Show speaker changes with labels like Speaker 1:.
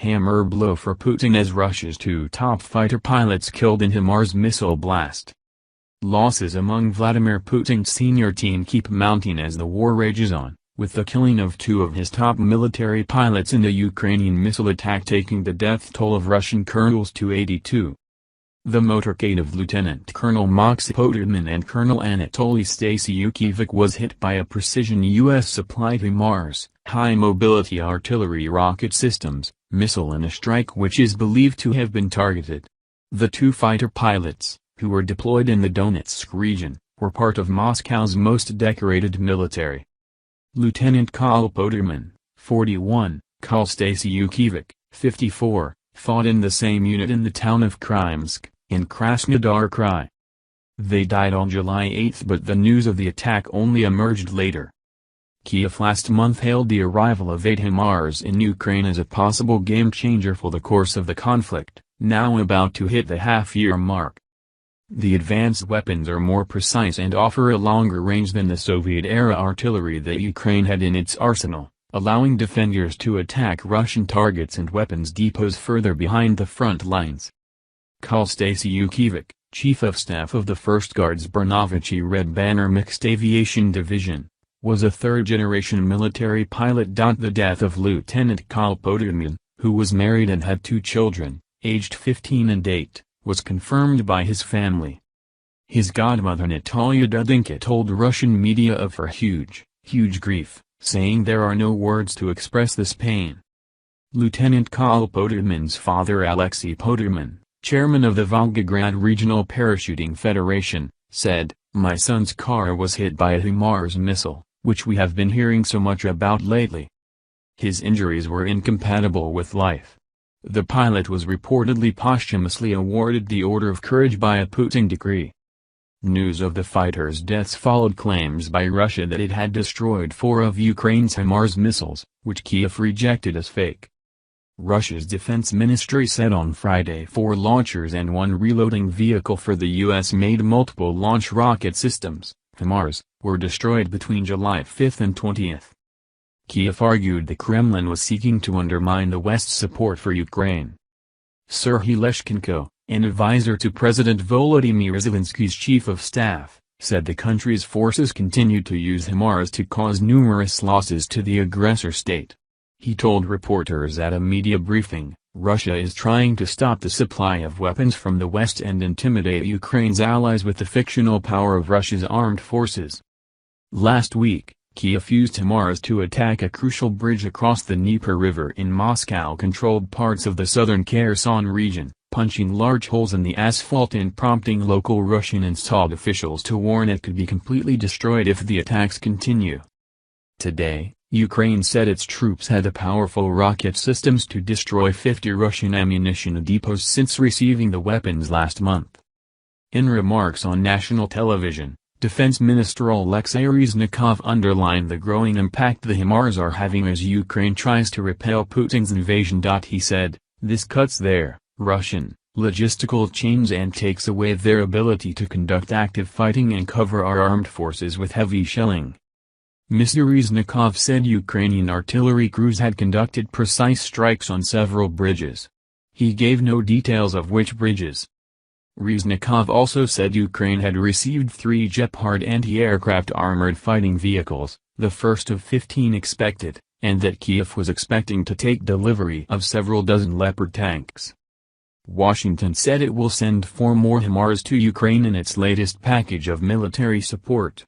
Speaker 1: hammer blow for Putin as Russia's two top fighter pilots killed in HIMARS missile blast. Losses among Vladimir Putin's senior team keep mounting as the war rages on, with the killing of two of his top military pilots in the Ukrainian missile attack taking the death toll of Russian colonels to 82. The motorcade of Lieutenant Colonel Maksym Poterman and Colonel Anatoly Stasyukevich was hit by a precision U.S.-supplied HIMARS, high-mobility artillery rocket systems, missile in a strike which is believed to have been targeted. The two fighter pilots, who were deployed in the Donetsk region, were part of Moscow's most decorated military. Lieutenant Kol Poterman, 41, Kol Stasyukevich, 54, fought in the same unit in the town of Krymsk, in Krasnodar Krai. They died on July 8 but the news of the attack only emerged later. Kiev last month hailed the arrival of 8 HIMARS in Ukraine as a possible game-changer for the course of the conflict, now about to hit the half-year mark. The advanced weapons are more precise and offer a longer range than the Soviet-era artillery that Ukraine had in its arsenal, allowing defenders to attack Russian targets and weapons depots further behind the front lines. Kol Stasyukevich, Chief of Staff of the 1st Guards Brnovichy Red Banner Mixed Aviation Division, was a third-generation military pilot. The death of Lieutenant Kol Poterman, who was married and had 2 children, aged 15 and 8, was confirmed by his family. His godmother Natalia Dudinka told Russian media of her huge grief, saying there are no words to express this pain. Lieutenant Kol Poterman's father Alexei Poterman, chairman of the Volgograd Regional Parachuting Federation, said, "My son's car was hit by a HIMARS missile, which we have been hearing so much about lately. His injuries were incompatible with life." The pilot was reportedly posthumously awarded the Order of Courage by a Putin decree. News of the fighters' deaths followed claims by Russia that it had destroyed 4 of Ukraine's HIMARS missiles, which Kiev rejected as fake. Russia's defense ministry said on Friday 4 launchers and 1 reloading vehicle for the U.S.-made multiple launch rocket systems, HIMARS, were destroyed between July 5 and 20. Kiev argued the Kremlin was seeking to undermine the West's support for Ukraine. Serhiy Leshchenko, an advisor to President Volodymyr Zelensky's chief of staff, said the country's forces continued to use HIMARS to cause numerous losses to the aggressor state. He told reporters at a media briefing, "Russia is trying to stop the supply of weapons from the West and intimidate Ukraine's allies with the fictional power of Russia's armed forces." Last week, Kiev used HIMARS to attack a crucial bridge across the Dnieper River in Moscow-controlled parts of the southern Kherson region, punching large holes in the asphalt and prompting local Russian-installed officials to warn it could be completely destroyed if the attacks continue. Today, Ukraine said its troops had the powerful rocket systems to destroy 50 Russian ammunition depots since receiving the weapons last month. In remarks on national television, Defense Minister Alexei Reznikov underlined the growing impact the HIMARS are having as Ukraine tries to repel Putin's invasion. He said, "This cuts their Russian logistical chains and takes away their ability to conduct active fighting and cover our armed forces with heavy shelling." Mr. Reznikov said Ukrainian artillery crews had conducted precise strikes on several bridges. He gave no details of which bridges. Reznikov also said Ukraine had received 3 Gepard anti-aircraft armored fighting vehicles, the first of 15 expected, and that Kiev was expecting to take delivery of several dozen Leopard tanks. Washington said it will send 4 more HIMARS to Ukraine in its latest package of military support.